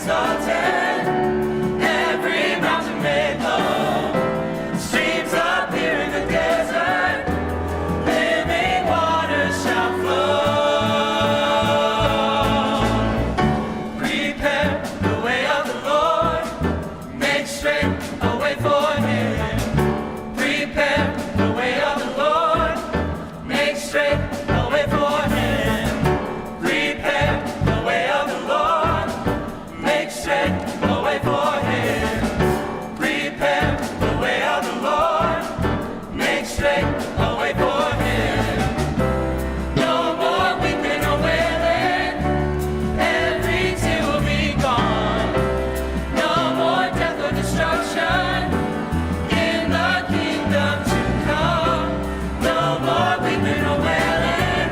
exalted, every mountain made low. Streams appear in the desert, living waters shall flow. Prepare the way of the Lord, make straight a way for him. Prepare the way of the Lord, make straight a way for him. Prepare the way of the Lord, make straight a way for him. Prepare the way of the Lord, make straight a way for him. No more weeping or wailing, every tear will be gone. No more death or destruction in the kingdom to come. No more weeping or wailing,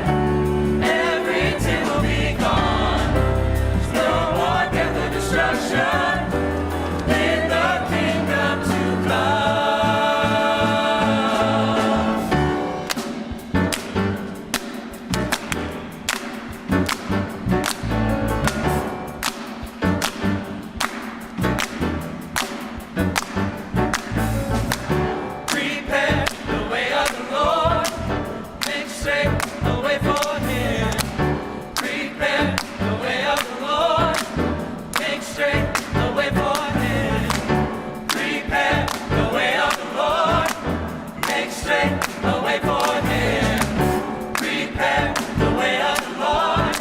every tear will be gone. No more death or destruction in the kingdom to come. Prepare the way of the Lord, make straight a way for him. Prepare the way of the Lord, make straight a way for him. Prepare the way of the Lord, make straight a way for him. Prepare the way of the Lord,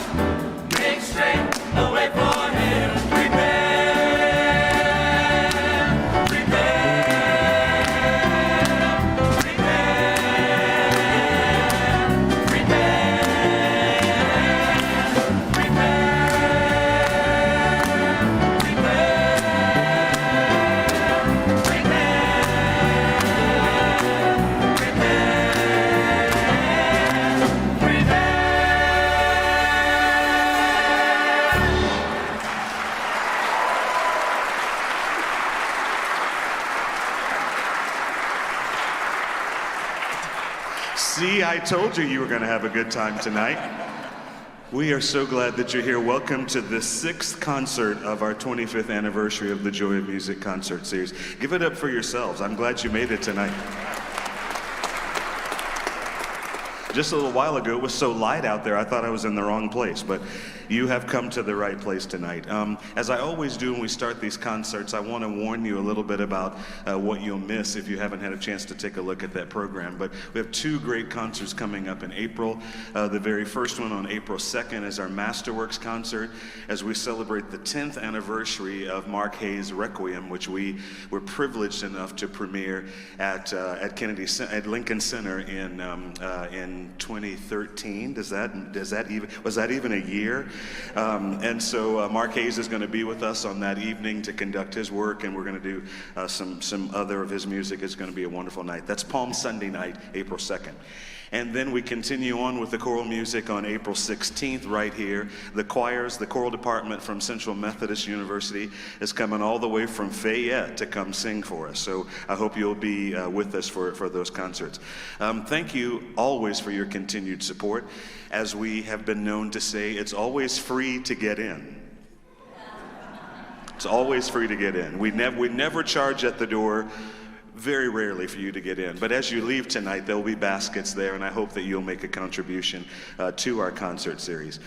make straight a way for him. See, I told you you were going to have a good time tonight. We are so glad that you're here. Welcome to the 6th concert of our 25th anniversary of the Joy of Music concert series. Give it up for yourselves. I'm glad you made it tonight. Just a little while ago, it was so light out there, I thought I was in the wrong place, but you have come to the right place tonight. As I always do when we start these concerts, I want to warn you a little bit about what you'll miss if you haven't had a chance to take a look at that program. But we have 2 great concerts coming up in April. The very first one on April 2nd is our Masterworks concert as we celebrate the 10th anniversary of Mark Hayes' Requiem, which we were privileged enough to premiere at Lincoln Center in 2013. Was that even a year? And so Mark Hayes is going to be with us on that evening to conduct his work, and we're going to do some other of his music. It's going to be a wonderful night. That's Palm Sunday night, April 2nd. And then we continue on with the choral music on April 16th right here. The choirs, the choral department from Central Methodist University is coming all the way from Fayette to come sing for us. So I hope you'll be with us for those concerts. Thank you always for your continued support. As we have been known to say, it's always free to get in. It's always free to get in. We never charge at the door. Very rarely for you to get in. But as you leave tonight, there will be baskets there, and I hope that you'll make a contribution to our concert series.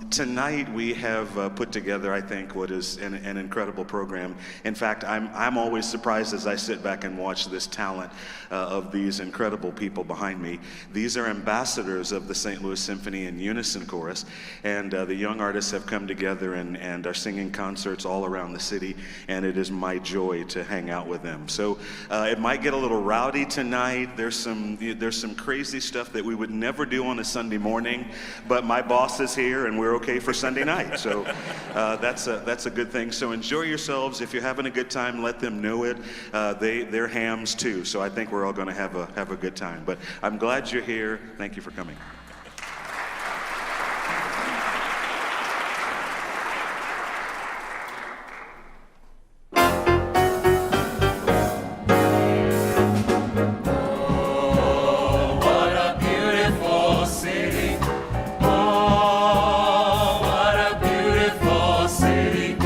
Tonight we have put together, I think, what is an incredible program. In fact, I'm always surprised as I sit back and watch this talent of these incredible people behind me. These are ambassadors of the St. Louis Symphony and UNISON Chorus, and the young artists have come together and are singing concerts all around the city, and it is my joy to hang out with them. So it might get a little rowdy tonight. There's some crazy stuff that we would never do on a Sunday morning, but my boss is here and we're okay for Sunday night. So that's a good thing. So enjoy yourselves. If you're having a good time, let them know it. They're hams too. So I think we're all going to have a good time. But I'm glad you're here. Thank you for coming. City.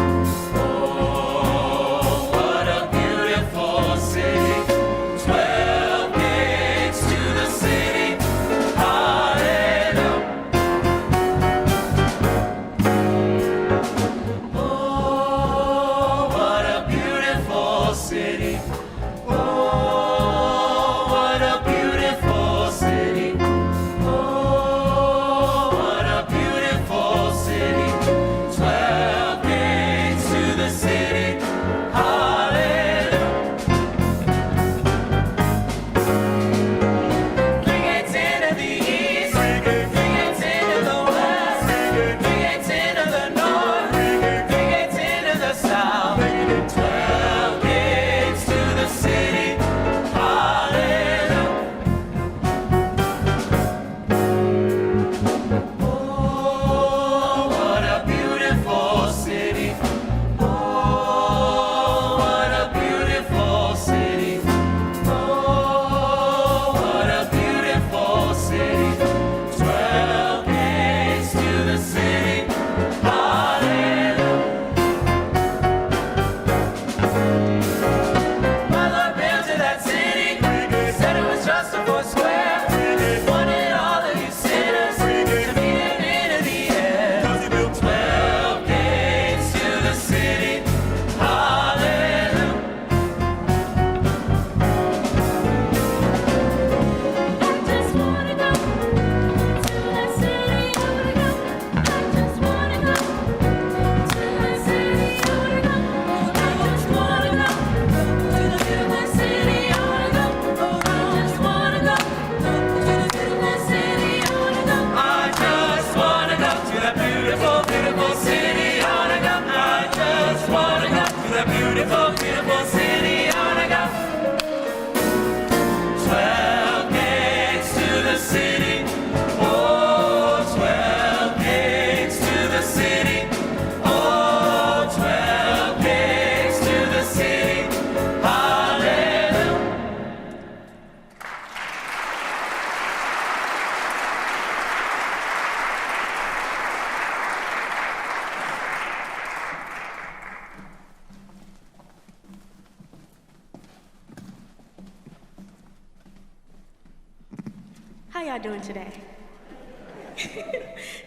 How y'all doing today?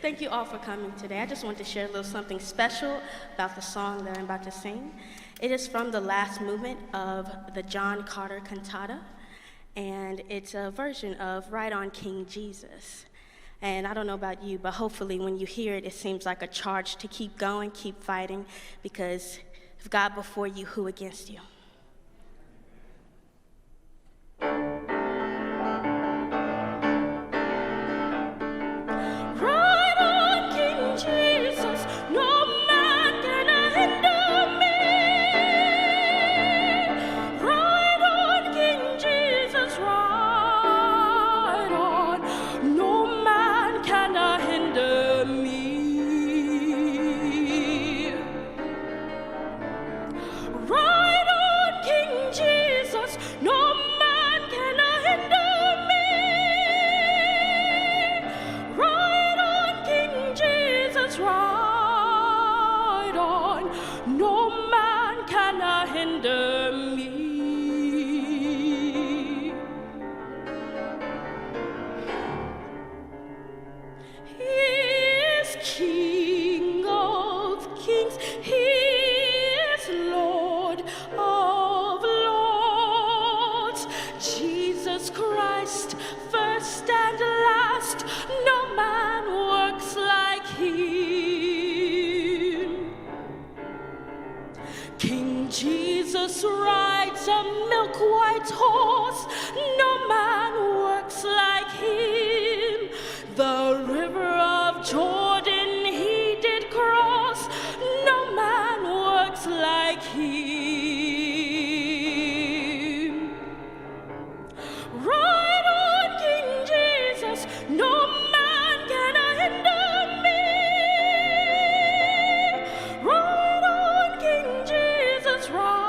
Thank you all for coming today. I just want to share a little something special about the song that I'm about to sing. It is from the last movement of the John Carter cantata, and it's a version of Ride On King Jesus. And I don't know about you, but hopefully when you hear it, it seems like a charge to keep going, keep fighting, because if God before you, who against you? Jesus rides a milk-white horse, no man works like him. The river of Jordan he did cross, no man works like him. Ride on, King Jesus, no man can hinder me. Ride on, King Jesus, ride.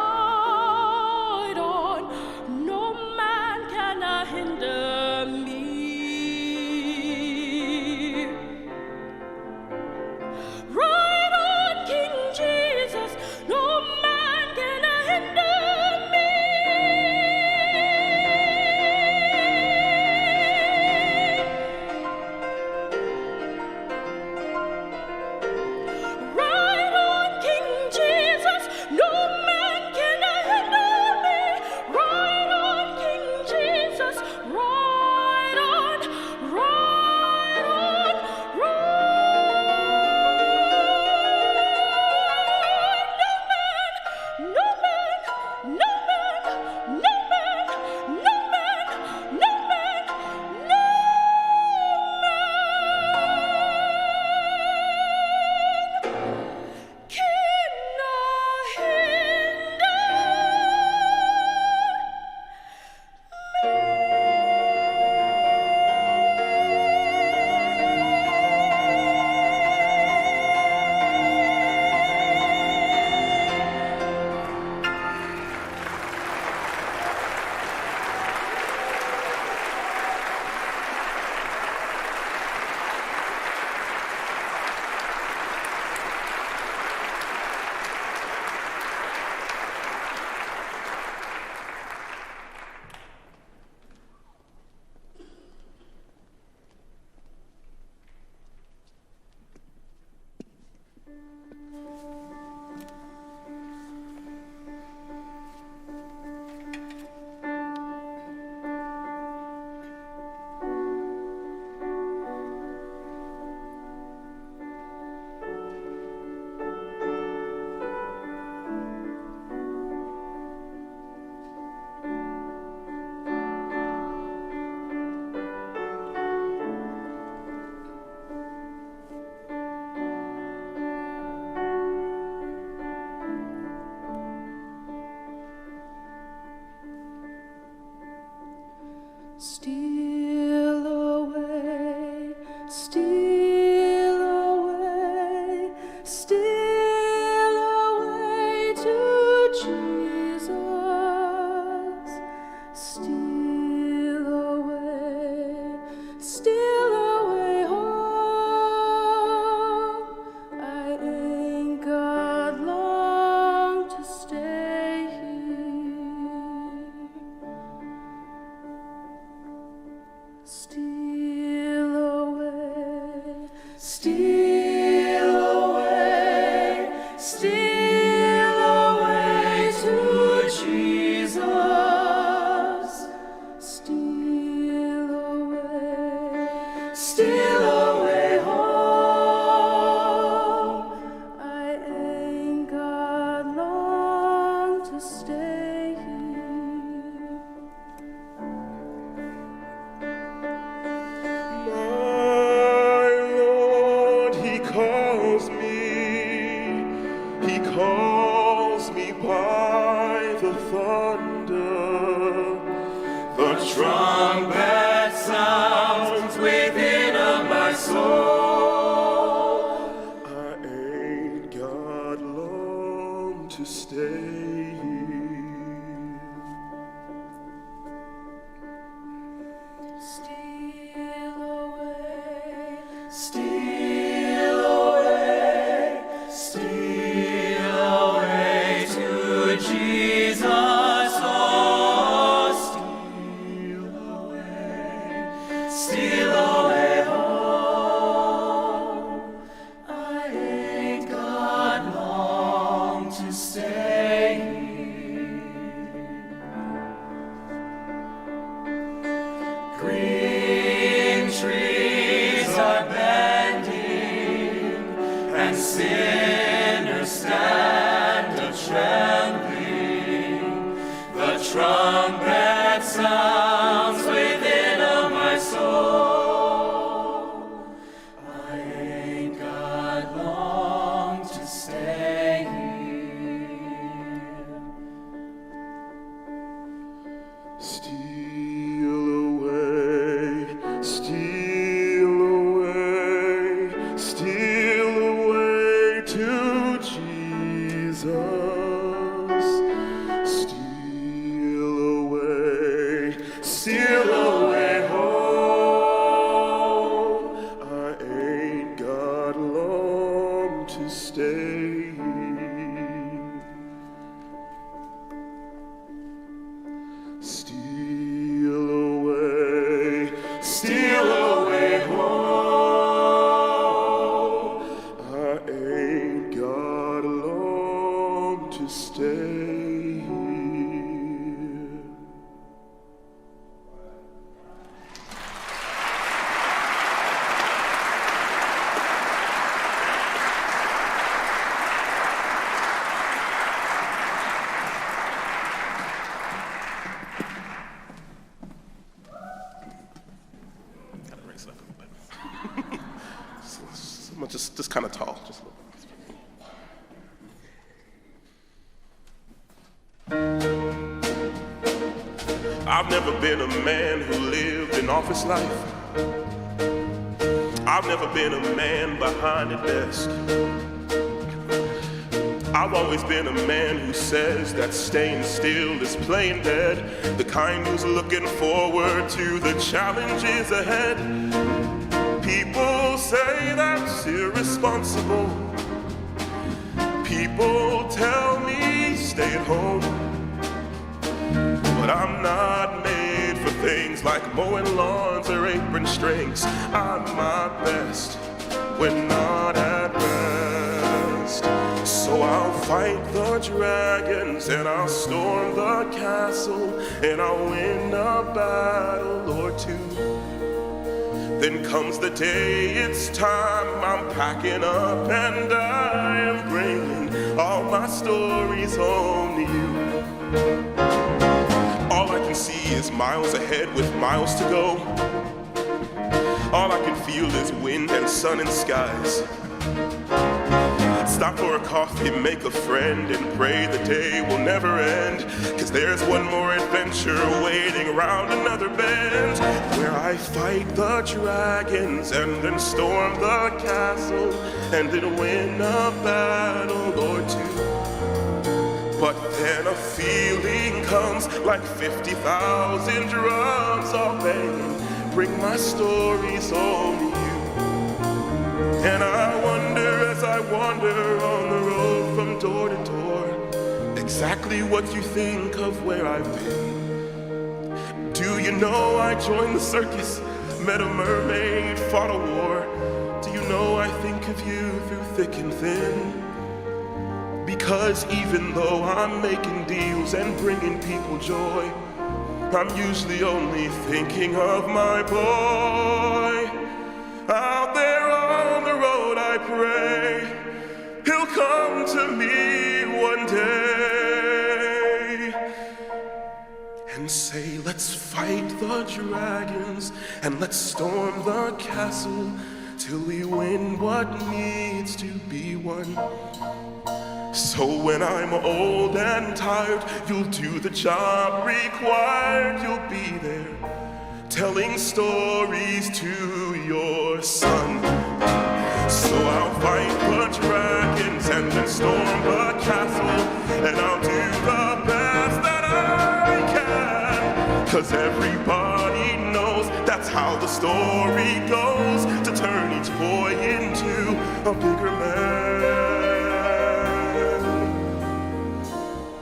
Steal away, steal away, steal away to Jesus. Steal away home. I ain't got long to stay here. Still steal away to Jesus. Steal away home. I ain't got long to stay here. My Lord, He calls me by the thunder. The trumpet sounds within of my soul. I ain't got long to stay here. Steal away, steal away to Jesus. Oh, steal away home. I ain't got long to stay here. Green trees are bending, and sinners stand a-trembling. The trumpet sounds within of my soul. I ain't got long to stay here. Steal away to Jesus. Steal away home. I ain't got long to stay here. Steal away home. I ain't got long to stay here. Gotta raise it up a little bit. Someone just kind of tall, just a little bit. I've never been a man who lived an office life. I've never been a man behind a desk. I've always been a man who says that staying still is playing dead, the kind who's looking forward to the challenges ahead. People say that's irresponsible. People tell me stay at home. But I'm not made for things like mowing lawns or apron strings. I'm my best when not at rest. So I'll fight the dragons and I'll storm the castle and I'll win a battle or two. Then comes the day it's time, I'm packing up and I am bringing all my stories home to you. All I can see is miles ahead with miles to go. All I can feel is wind and sun and skies. Stop for a coffee, make a friend, and pray the day will never end. 'Cause there's one more adventure waiting around another bend, where I fight the dragons and then storm the castle and then win a battle or two. But then a feeling comes like 50,000 drums all banging, bring my stories home to you. And I wonder as I wander on the road from door to door, exactly what you think of where I've been. Do you know I joined the circus, met a mermaid, fought a war? Do you know I think of you through thick and thin? Because even though I'm making deals and bringing people joy, I'm usually only thinking of my boy. Out there on the road I pray he'll come to me one day and say, let's fight the dragons and let's storm the castle till we win what needs to be won. So when I'm old and tired, you'll do the job required. You'll be there telling stories to your son. So I'll fight the dragons and then storm the castle, and I'll do the best that I can. 'Cause everybody knows that's how the story goes, to turn each boy into a bigger man.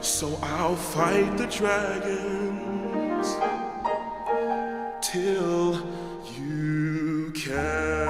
So I'll fight the dragons till you can.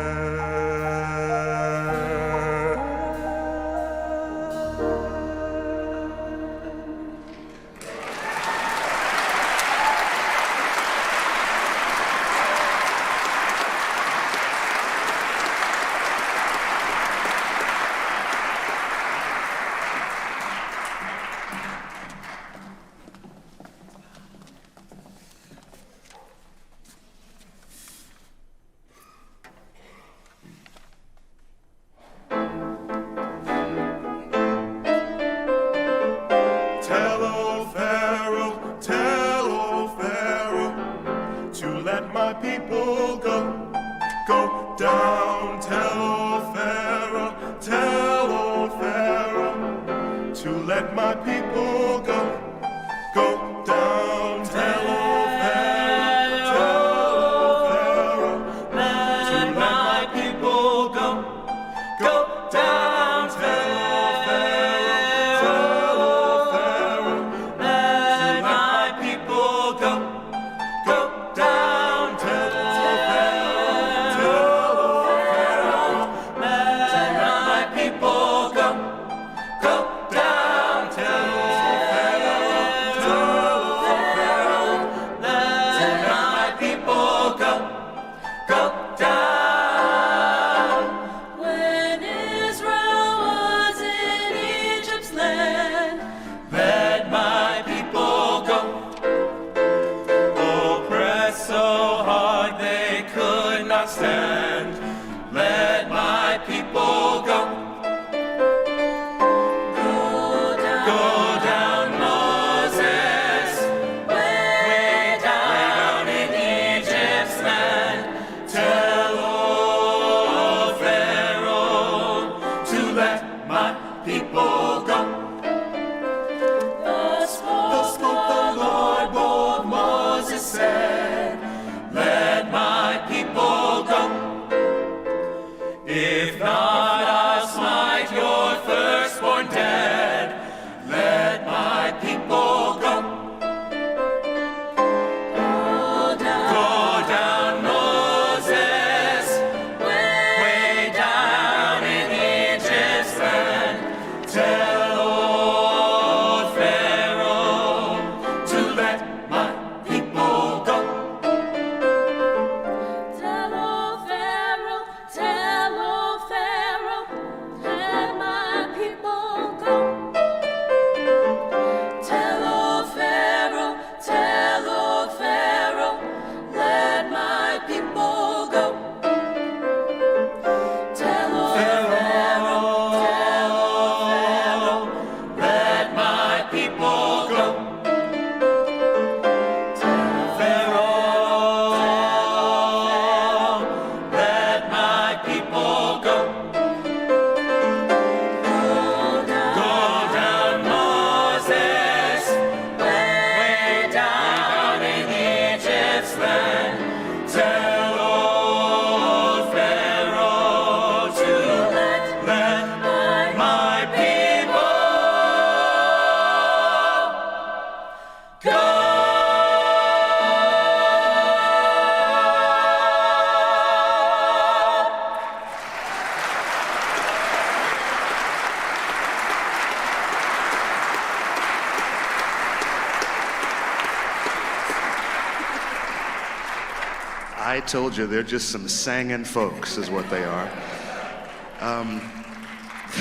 I told you, they're just some singing folks is what they are.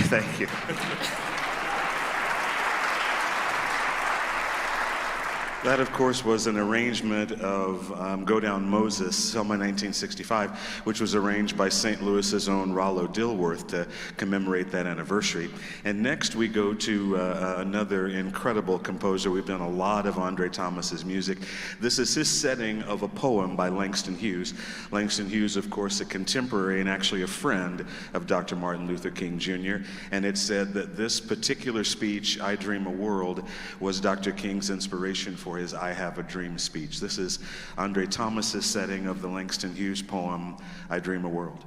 Thank you. That, of course, was an arrangement of Go Down Moses, Selma 1965, which was arranged by St. Louis's own Rollo Dilworth to commemorate that anniversary. And next we go to another incredible composer. We've done a lot of Andre Thomas's music. This is his setting of a poem by Langston Hughes. Langston Hughes, of course, a contemporary and actually a friend of Dr. Martin Luther King Jr. And it's said that this particular speech, I Dream a World, was Dr. King's inspiration for his I Have a Dream speech. This is Andre Thomas's setting of the Langston Hughes poem, I Dream a World.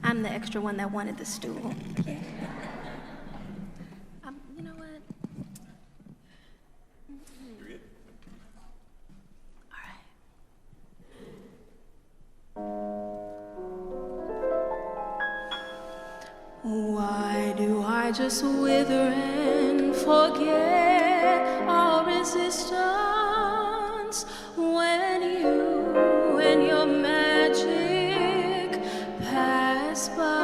I'm the extra one that wanted the stool. Yeah. You know what? All right. Why do I just wither and forget all resistance when you and your magic pass by?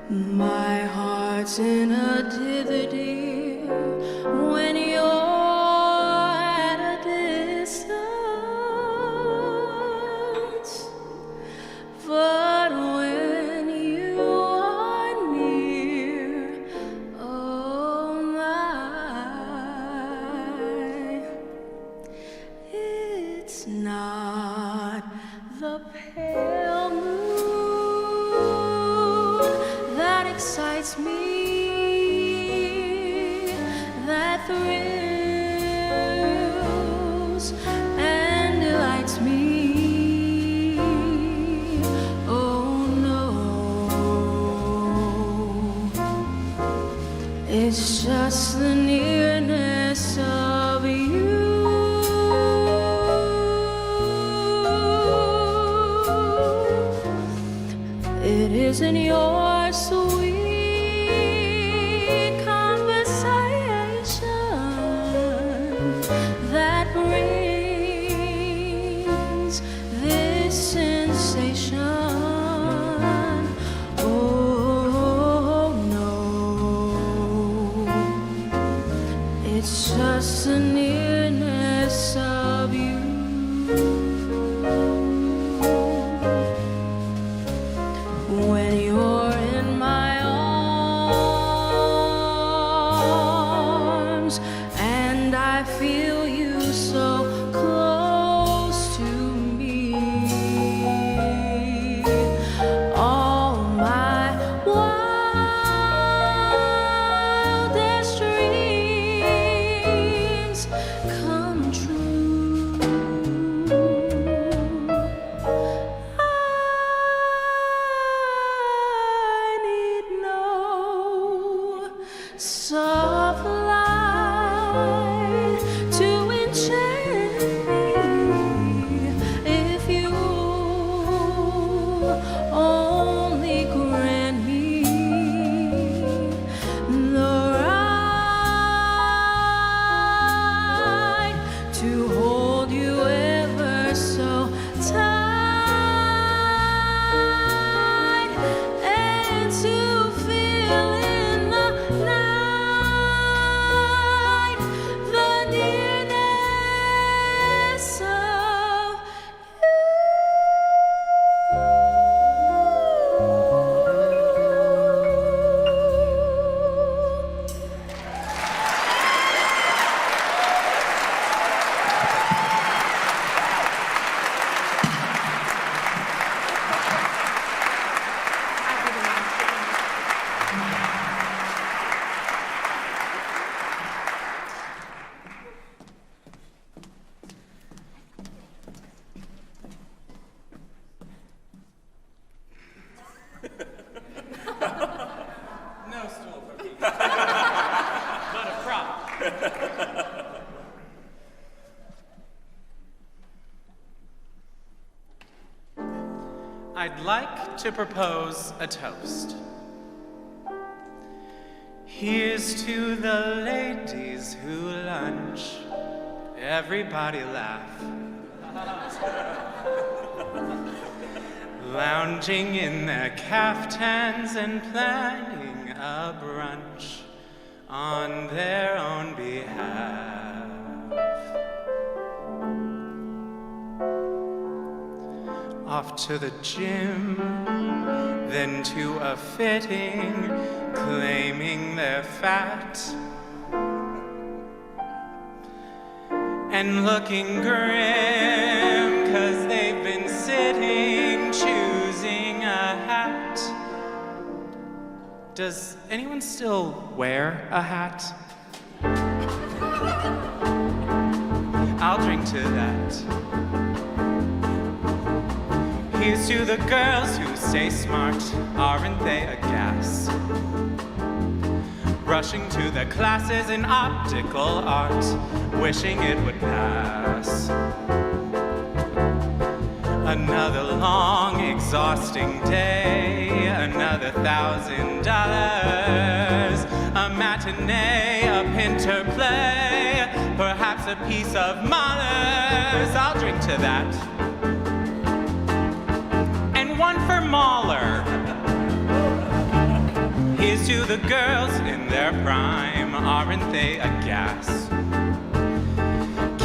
My heart's in a dither, dear, when you're at a distance. But when you are near, It's just the nearness of you. It isn't your sweet conversation that brings this sensation. Oh no, it's just the nearness of you. When you're in my arms and I feel you so close to me, all my wildest dreams come true. I need no soft light to enchant me if you only grant me the right to hold you ever so tight and to feel in the night the nearness of No stool for me. But a prop. I'd like to propose a toast. Here's to the ladies who lunch. Everybody laugh. Lounging in their caftans and planning a brunch on their own behalf. Off to the gym, then to a fitting, claiming they're fat and looking grim, 'cause they've been sitting, choosing a hat. Does anyone still wear a hat? I'll drink to that. Here's to the girls who stay smart, aren't they a gas? Rushing to their classes in optical art, wishing it would pass. Another long, exhausting day, another $1,000, a matinee, a Pinter play, perhaps a piece of Mahler's. I'll drink to that. And one for Mahler. Here's to the girls in their prime, aren't they a gas?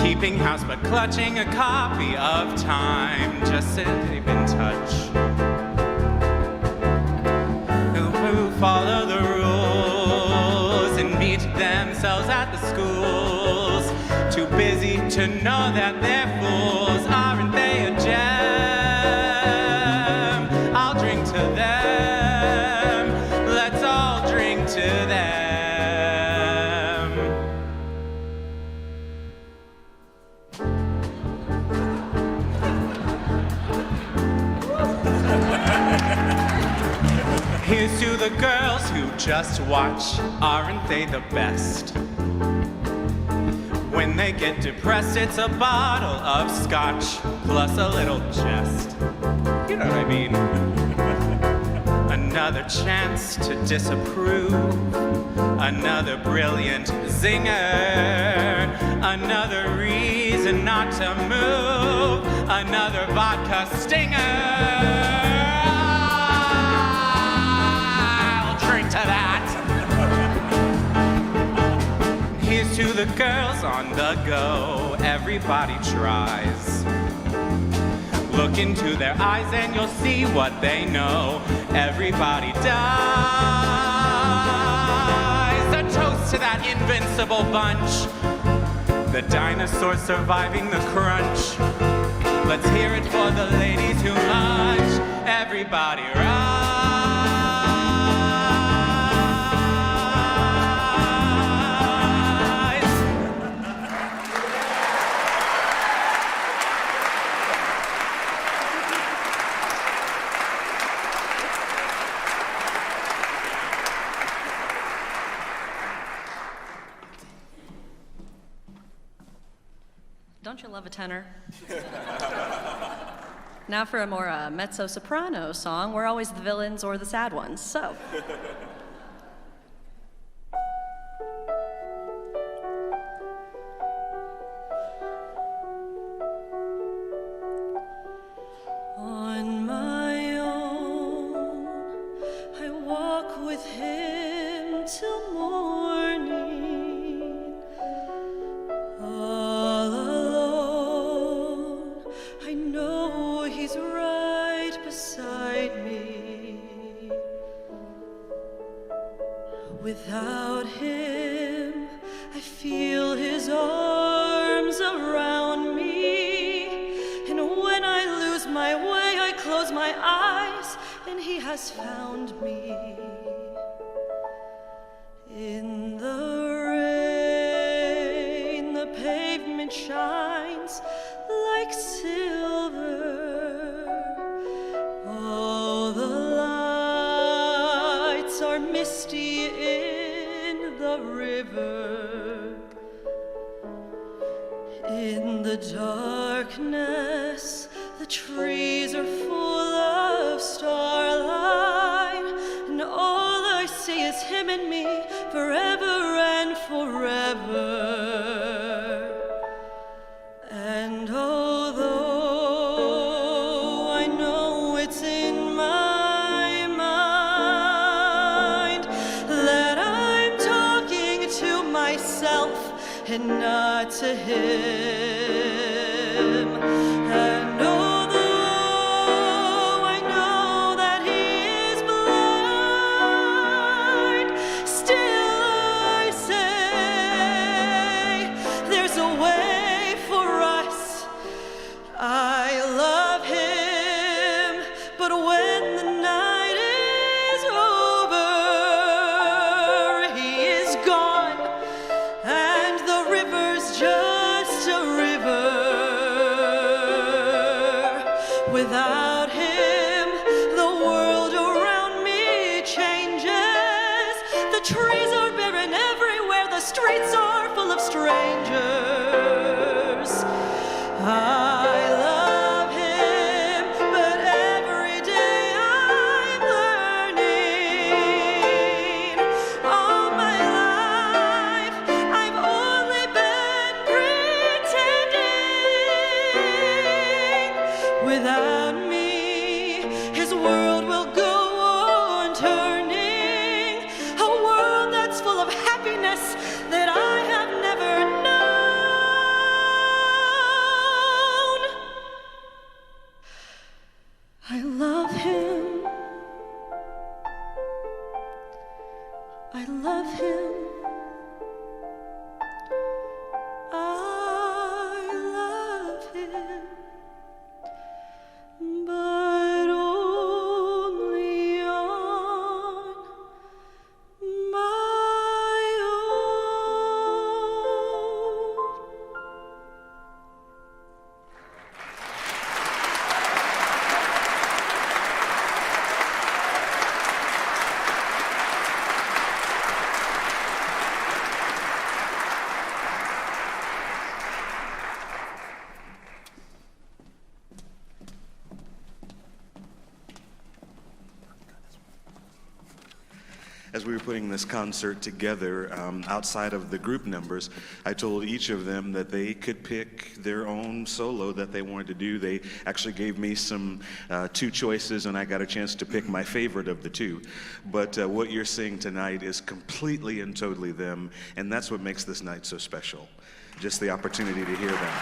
Keeping house but clutching a copy of Time, just to keep in touch. Who follow the rules and meet themselves at the schools, too busy to know that they're fools, aren't they a gem? I'll drink to them, let's all drink to them. Here's to the girls who Just watch, aren't they the best? When they get depressed, it's a bottle of scotch plus a little jest. You know what I mean? Another chance to disapprove, another brilliant zinger, another reason not to move, another vodka stinger. To that. Here's to the girls on the go, everybody tries. Look into their eyes and you'll see what they know. Everybody dies. A toast to that invincible bunch, the dinosaurs surviving the crunch. Let's hear it for the ladies who munch. Everybody rise. Don't you love a tenor? Now for a more mezzo-soprano song, we're always the villains or the sad ones, so. On my own, I walk with him till morning. All alone, I know he's right beside me. Without him, I feel his arms around me. And when I lose my way, I close my eyes, and he has found me. In the rain, the pavement shines like silver. All the lights are misty in the river. In the darkness, the trees are full of starlight, and all I see is him and me forever and forever. And although I know it's in my mind that I'm talking to myself and not to him, and although I know that he is blind, still I say there's a way for us. I love him, but when the night is over, he is gone, and the river's just a river. Without him, the world around me changes. The trees are barren everywhere, the streets are full of strangers. I love him, but every day I'm learning. All my life I've only been pretending. Without me, his world will go on turning. A world that's full of happiness that I have never known. as we were putting this concert together, outside of the group numbers, I told each of them that they could pick their own solo that they wanted to do. They actually gave me some two choices, and I got a chance to pick my favorite of the two. But what you're seeing tonight is completely and totally them, and that's what makes this night so special. Just the opportunity to hear them.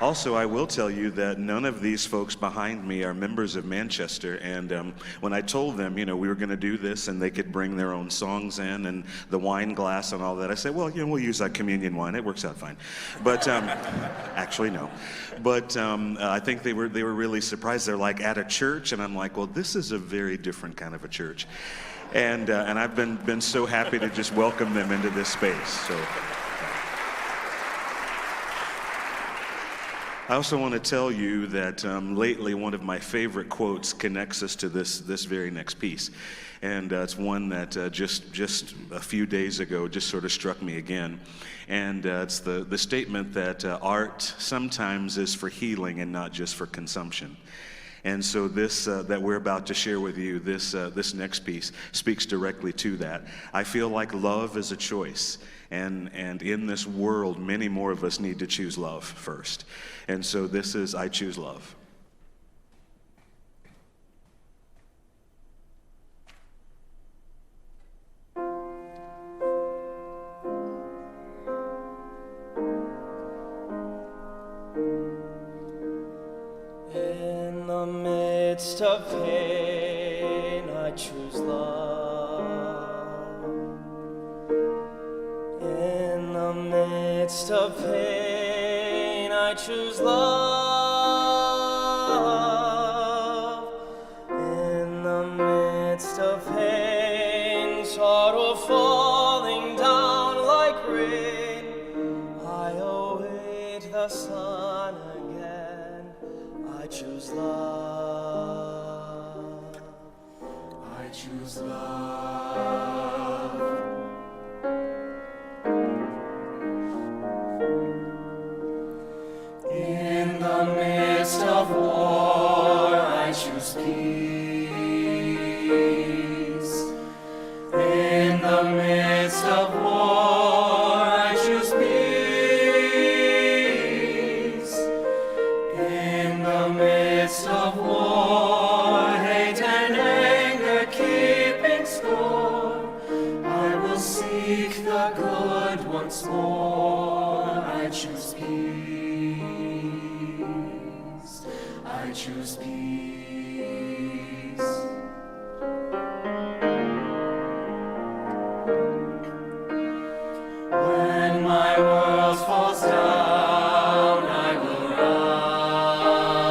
Also, I will tell you that none of these folks behind me are members of Manchester, and when I told them, we were going to do this and they could bring their own songs in and the wine glass and all that, I said, well, we'll use that communion wine. It works out fine. But actually, no. But I think they were really surprised. They're like, at a church? And I'm like, well, this is a very different kind of a church. And I've been so happy to just welcome them into this space. So. I also want to tell you that lately one of my favorite quotes connects us to this very next piece. And it's one that just a few days ago just sort of struck me again. And it's the statement that art sometimes is for healing and not just for consumption. And so this that we're about to share with you, this next piece, speaks directly to that. I feel like love is a choice. And in this world, many more of us need to choose love first. And so this is I Choose Love. In the midst of pain, I choose love. In the midst of pain, I choose love. In the midst of pain, sorrow falling down like rain, I await the sun again. I choose love. I choose love. In the midst of war, I choose peace. In the midst of war, I choose peace. In the midst of war, hate and anger keeping score, I will seek the good once more. I choose peace. I choose peace. When my world falls down, I will rise.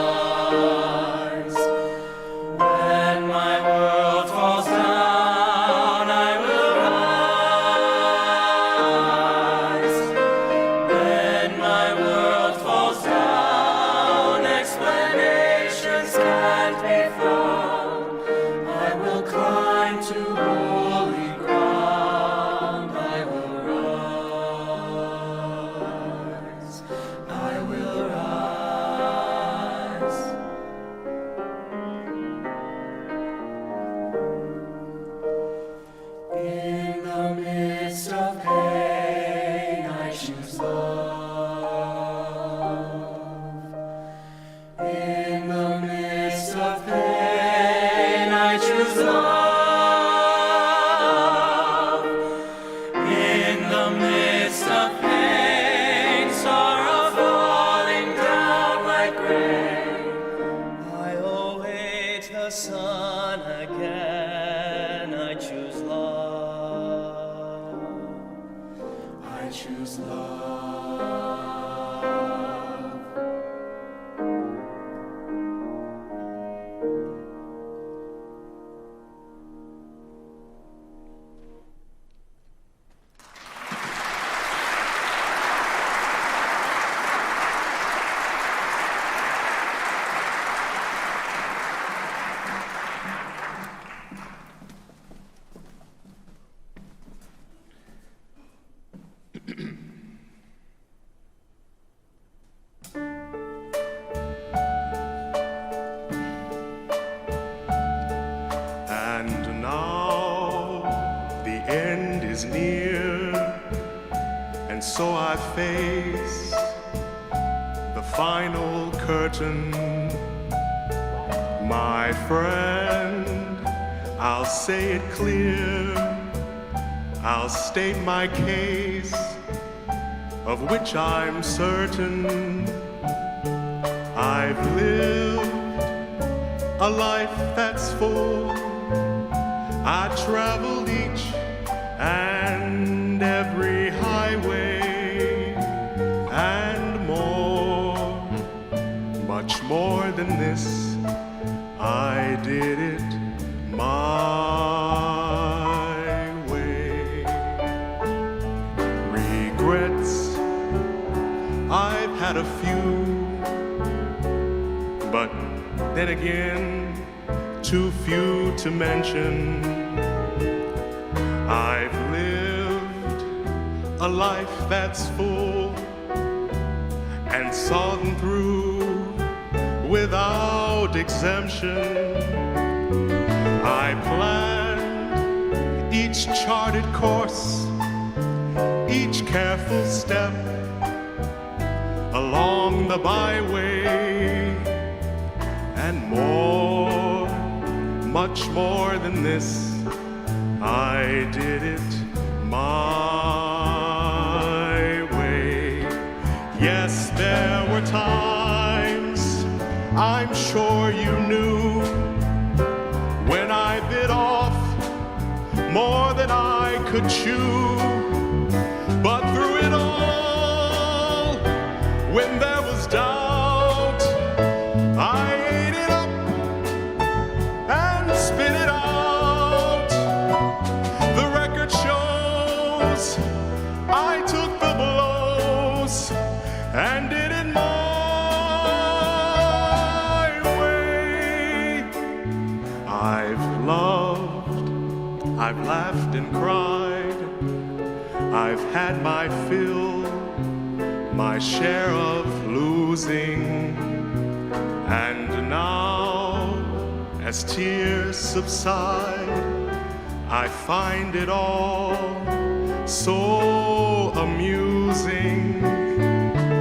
When my world falls down, I will rise. When my world falls down, explanations can't be found. I will climb to holy ground. I will rise. I will rise. In the midst of pain, I choose love. In the midst of pain, I choose love. In the midst of pain, sorrow falling down like rain, I await the sun again. I choose love. I choose love. end is near, and so I face the final curtain. My friend, I'll say it clear, I'll state my case, of which I'm certain. I've lived a life that's full. I traveled each and every highway and more, much more than this. I did it my way. Regrets, I've had a few, but then again, too few to mention. I've lived a life that's full and saw them through without exemption. I planned each charted course, each careful step along the byway, and more, much more than this, I did it my way. Yes, there were times, I'm sure you knew, when I bit off more than I could chew. But through it all, when there was doubt, I ate it up and spit it out. The record shows I took the blows and did it my way. I've loved, I've laughed and cried, I've had my fill, my share of losing, and now, as tears subside, I find it all so amusing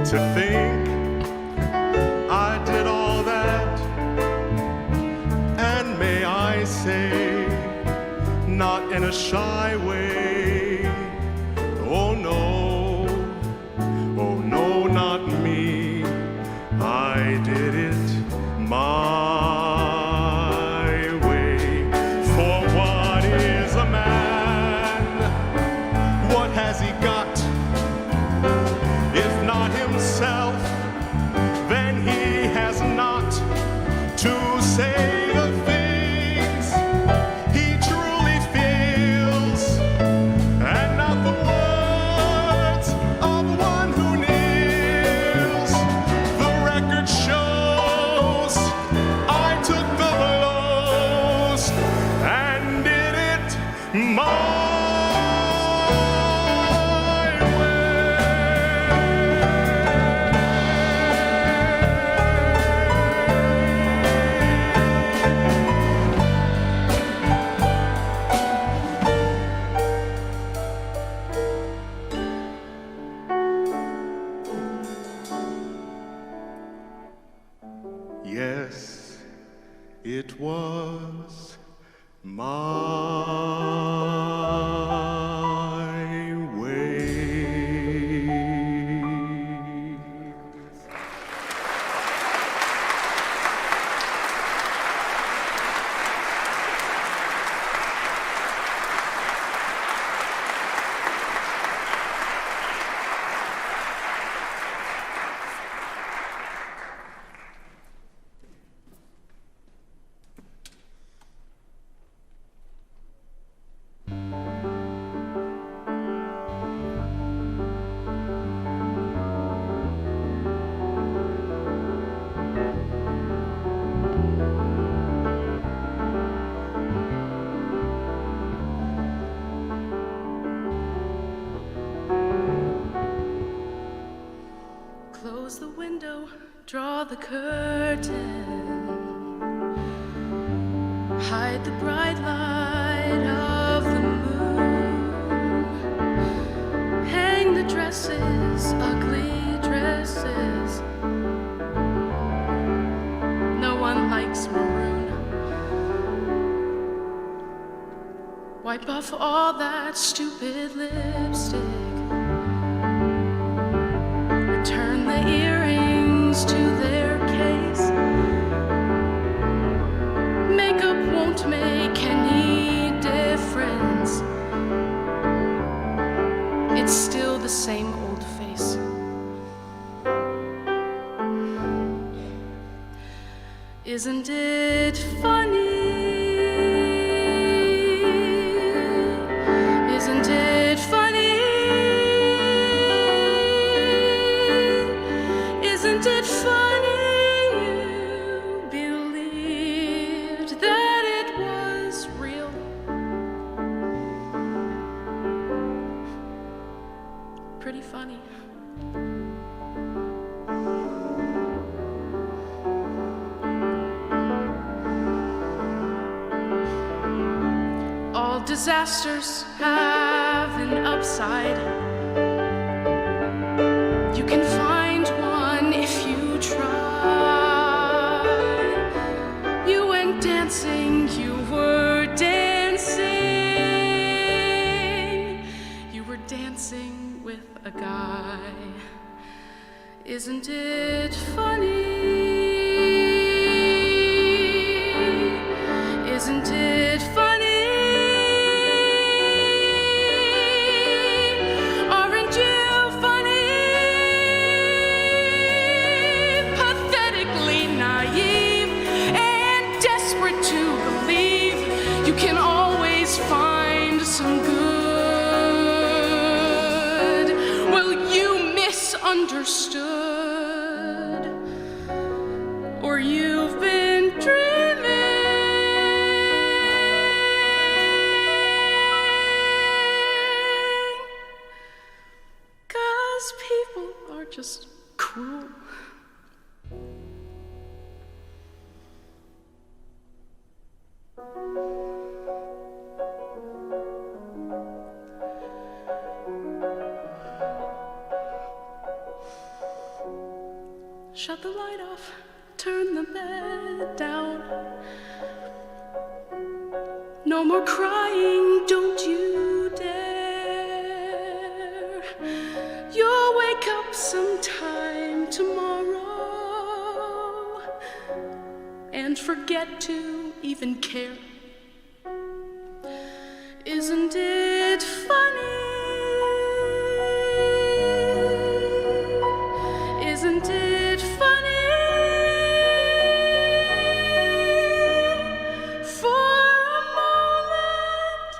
to think I did all that, and may I say, not in a shy way, oh no, not me, I did it my way. For what is a man? What has he got? If not himself, then he has not to say the things he truly feels, and not the words of one who kneels. The record shows I took the blows and did it my Yes, it was my way. Close the window, draw the curtain, hide the bright light of the moon. dresses, ugly dresses. No one likes maroon. Wipe off all that stupid lipstick. Return the earrings to their case. Makeup won't make any difference. It's still the same old face. Isn't it funny? Isn't it funny? Isn't it funny you believed that it was real? Pretty funny. All disasters have an upside. You can find one if you try. You went dancing, you were dancing. You were dancing with a guy. Isn't it funny? Isn't it funny? Aren't you funny? Pathetically naive and desperate to believe you can always find some good. Well, you misunderstood, or you've been dreaming. 'Cause people are just cruel. Shut the light off, turn the bed down. No more crying, don't you dare. You'll wake up sometime tomorrow and forget to even care. Isn't it funny? Isn't it funny? For a moment,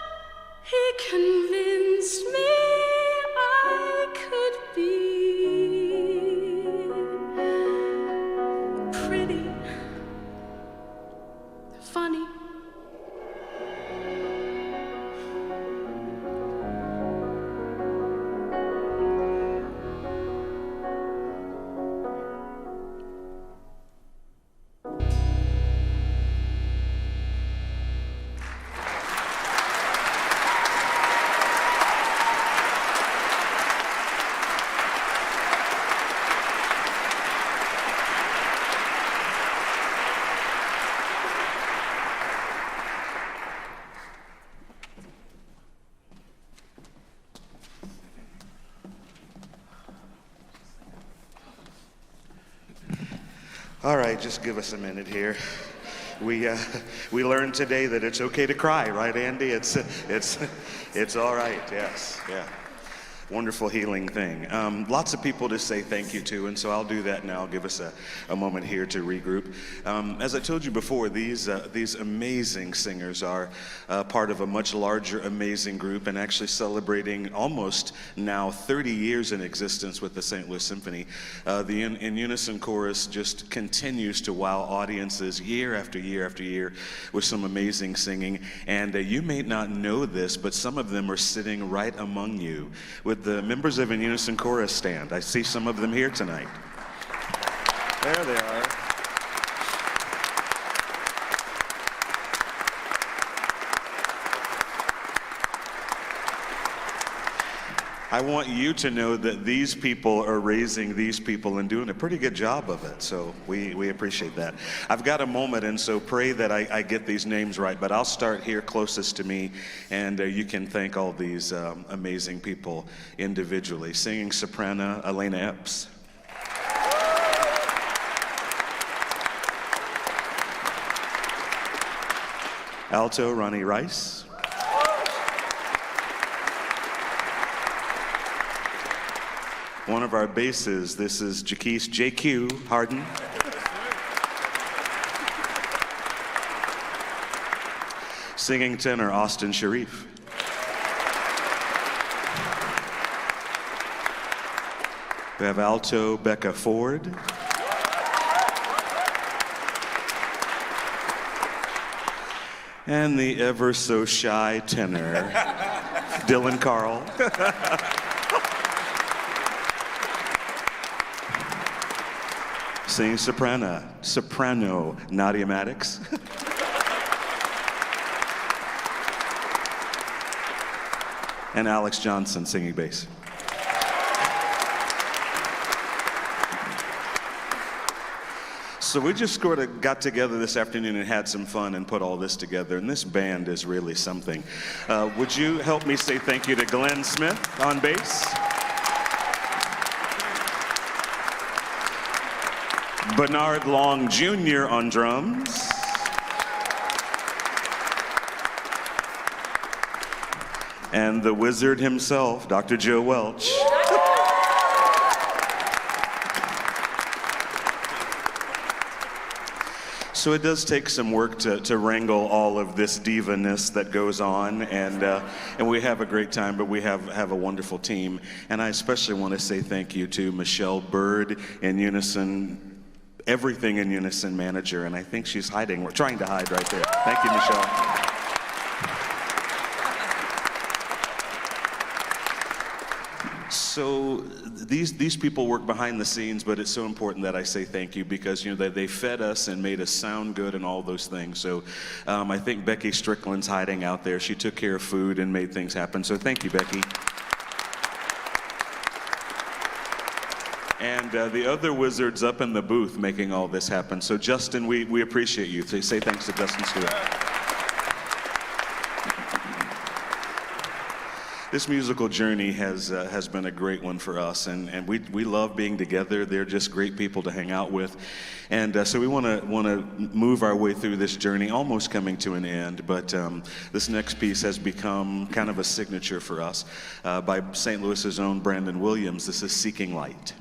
he convinced me I could be pretty funny. All right, just give us a minute here. We learned today that it's okay to cry, right, Andy? It's all right. Yes, yeah. Wonderful healing thing. Lots of people to say thank you to, and so I'll do that now. Give us a moment here to regroup. As I told you before, these amazing singers are part of a much larger amazing group, and actually celebrating almost now 30 years in existence with the St. Louis Symphony. The in Unison Chorus just continues to wow audiences year after year after year with some amazing singing. And you may not know this, but some of them are sitting right among you. With the members of an Unison Chorus stand. I see some of them here tonight. There they are. I want you to know that these people are raising these people and doing a pretty good job of it, so we appreciate that. I've got a moment, and so pray that I get these names right, but I'll start here closest to me, and you can thank all these amazing people individually. Singing soprano, Elena Epps. Alto, Ronnie Rice. One of our basses, this is Jaquise JQ Harden. Singing tenor, Austin Sharif. We have alto, Becca Ford. And the ever so shy tenor, Dylan Carl. Singing soprano, Nadia Maddox. And Alex Johnson singing bass. So we just sort of got together this afternoon and had some fun and put all this together, and this band is really something. Would you help me say thank you to Glenn Smith on bass? Bernard Long Jr. on drums. And the wizard himself, Dr. Joe Welch. So it does take some work to wrangle all of this diva-ness that goes on, and we have a great time, but we have a wonderful team. And I especially want to say thank you to Michelle Bird and UNISON, everything in UNISON manager, and I think she's hiding. We're trying to hide right there. Thank you, Michelle. So these people work behind the scenes, but it's so important that I say thank you because they fed us and made us sound good and all those things. So I think Becky Strickland's hiding out there. She took care of food and made things happen. So thank you, Becky. And the other wizards up in the booth making all this happen. So Justin, we appreciate you. Say thanks to Justin Stewart. This musical journey has been a great one for us, and we love being together. They're just great people to hang out with, and so we want to move our way through this journey, almost coming to an end. But this next piece has become kind of a signature for us by St. Louis's own Brandon Williams. This is "Seeking Light."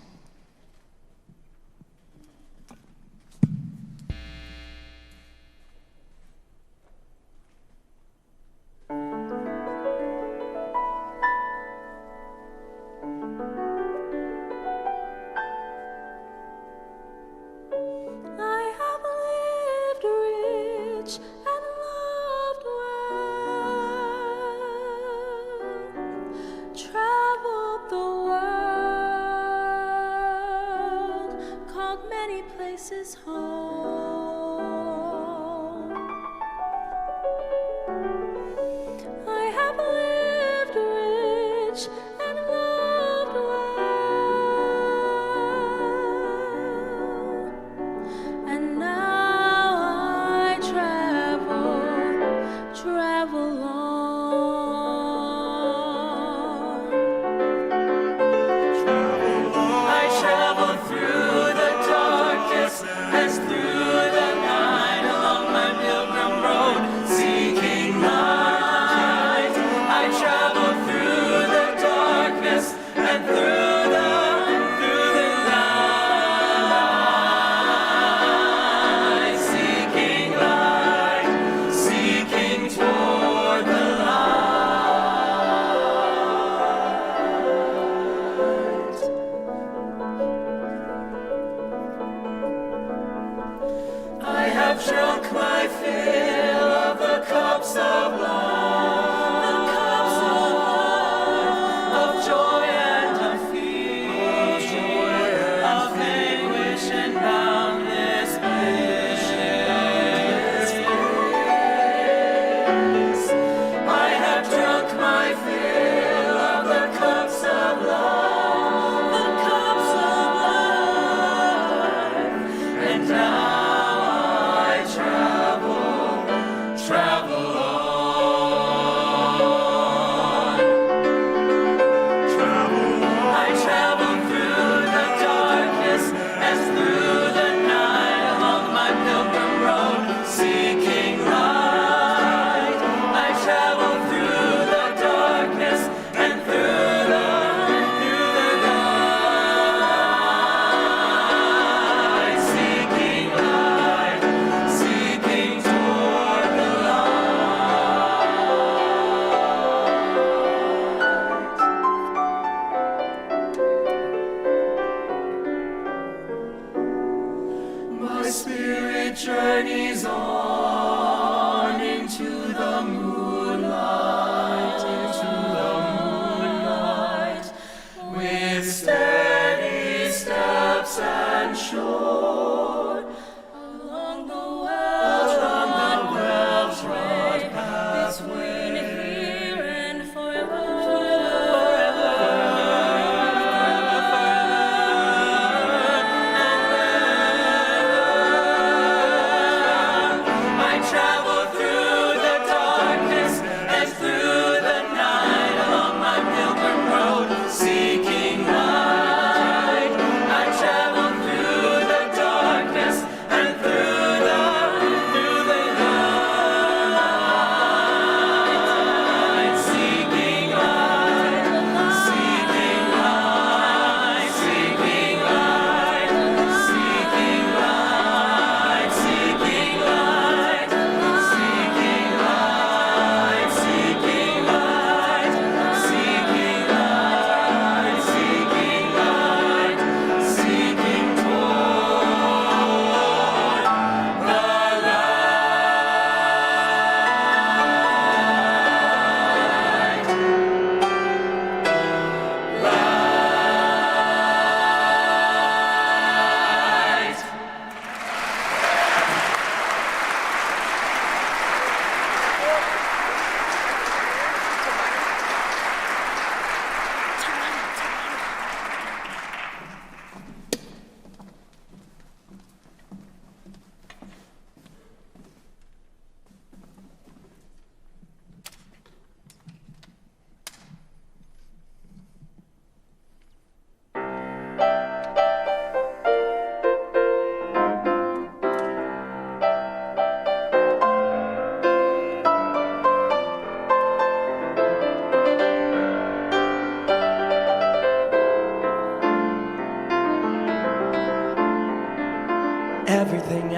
Toward the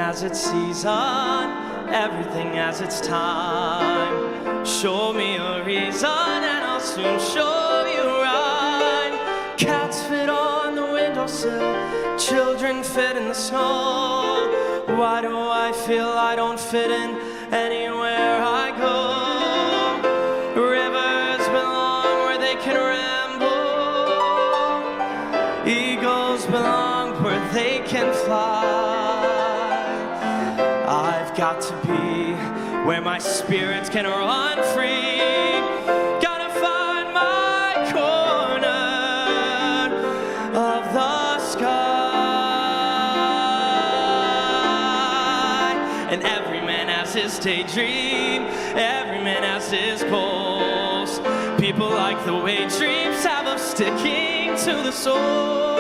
has its season, everything has its time. Show me a reason and I'll soon show you rhyme. Cats fit on the windowsill, children fit in the snow. Why do I feel I don't fit in anywhere I go? Rivers belong where they can ramble. Eagles belong where they can fly. I've got to be where my spirit can run free. Gotta find my corner of the sky. And every man has his daydream, every man has his goals. People like the way dreams have of sticking to the soul.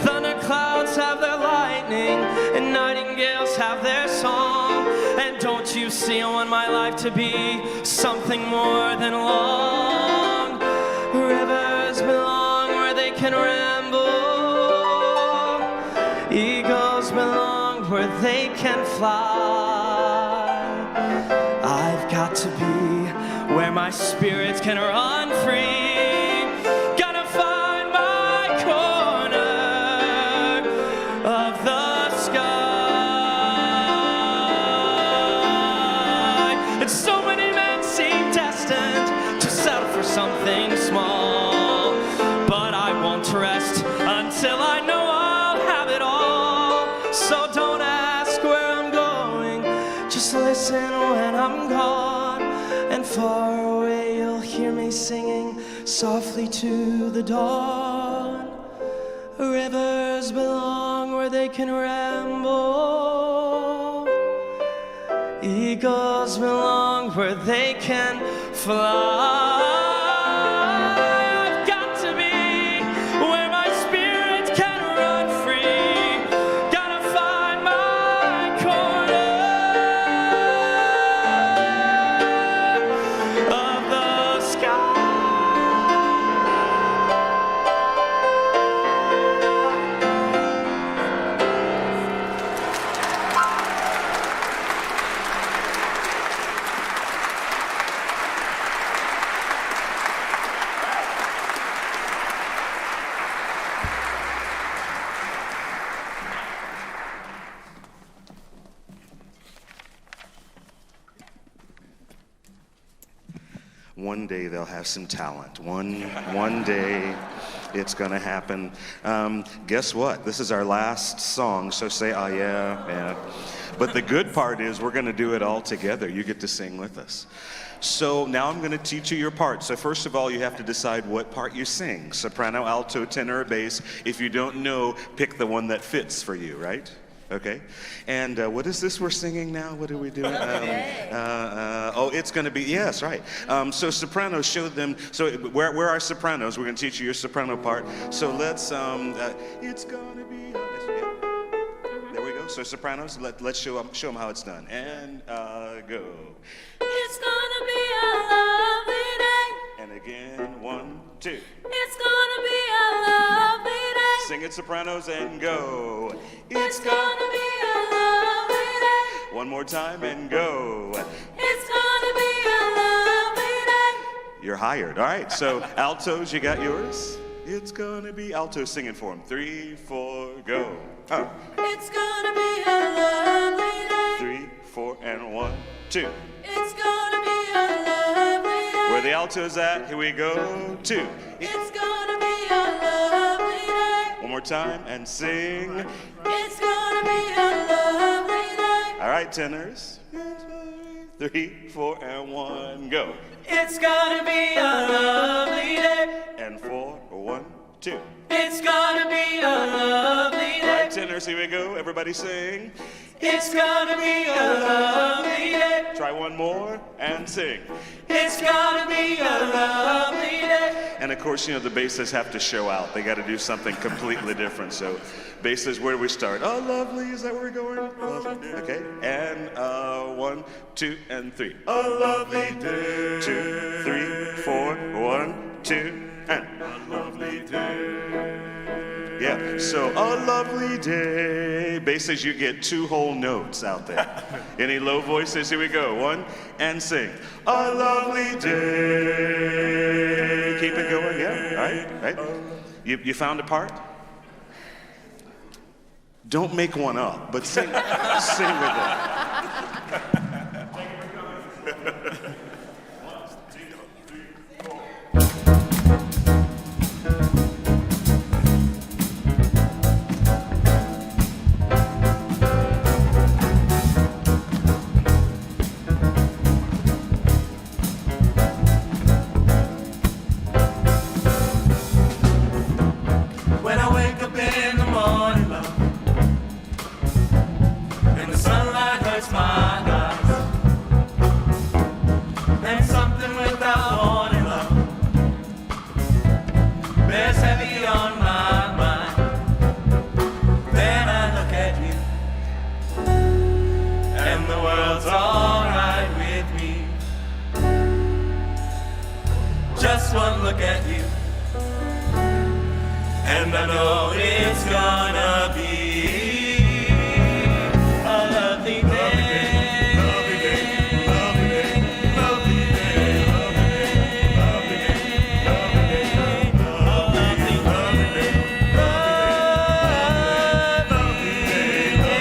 Thunderclouds have their lightning, and nightingales have their song. And don't you see, I want my life to be something more than long. Rivers belong where they can ramble. Eagles belong where they can fly. I've got to be where my spirit can run free. Gotta find my corner of the sky. And so many men seem destined to settle for something small, but I won't rest until I know I'll have it all. So don't ask where I'm going, just listen when I'm gone. And far away you'll hear me singing softly to the dawn. Rivers belong where they can ramble. Eagles belong where they can fly. I've got to be where my spirit can run free. Gotta find my corner of the sky. One day they'll have some talent. One day it's gonna happen. Guess what? This is our last song, so say, oh yeah. But the good part is we're gonna do it all together. You get to sing with us. So now I'm gonna teach you your part. So first of all, you have to decide what part you sing. Soprano, alto, tenor, or bass. If you don't know, pick the one that fits for you, right? Okay, and what is this we're singing now? What are we doing? Oh, it's going to be, yes, right. So sopranos, show them, so where are sopranos? We're going to teach you your soprano part. So let's, it's going to be, there we go. So sopranos, let's show them how it's done. And go. It's gonna be a lovely day. And again, 1, 2. It's gonna be a lovely day. Sing it, sopranos, and go. It's gonna be a lovely day. One more time, and go. It's gonna be a lovely day. You're hired. All right, so altos, you got yours? It's gonna be altos, singing for them. 3, 4, go. Oh. It's gonna be a lovely day. 3, 4, and 1, 2. It's gonna be a lovely day. Where the altos at? Here we go. 2. It's gonna be a lovely day. One more time, and sing. It's gonna be a lovely day. All right, tenors. 3, 4, and 1, go. It's gonna be a lovely day. And 4, 1, 2. It's gonna be a lovely All day. right, tenors, here we go. Everybody sing. It's gonna be a lovely day. Try one more, and sing. It's gonna be a lovely day. And of course, you know, the basses have to show out. They got to do something completely different. So basses, where do we start? Oh, lovely, is that where we're going? Lovely. Okay, and 1, 2, and 3. A lovely day. 2, 3, 4, 1, 2, and a lovely day. Yeah, So a lovely day. Basses, you get 2 whole notes out there. Any low voices? Here we go. 1 and sing. A lovely day. Keep it going. Yeah. Right. You found a part? Don't make one up, but sing with it. When I wake up in the morning, love, and the sunlight hurts my eyes, and something without warning, love, bears heavy on my mind. Then I look at you, and the world's alright with me. Just one look at you, and I know it's gonna be a lovely day. Lovely day, lovely day, lovely day, lovely day, lovely day, lovely day, lovely day, lovely day.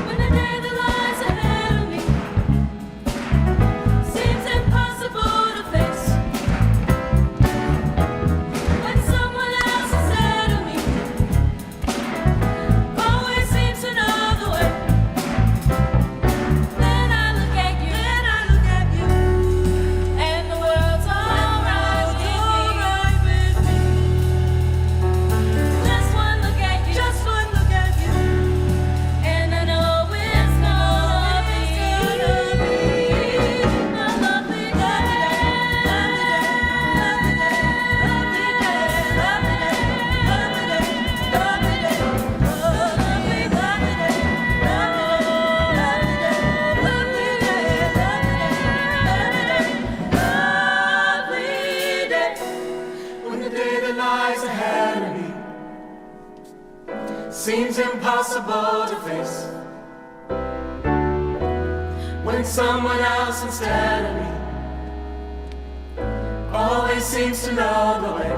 When the day that lies ahead of me seems impossible to face, when someone else instead of me always seems to know the way, then I look at you, and the world's alright with me. Just one look at you, and I know it's gonna be a lovely day. When the day that lies ahead of me seems impossible to face, when someone else instead of me always seems to know the way,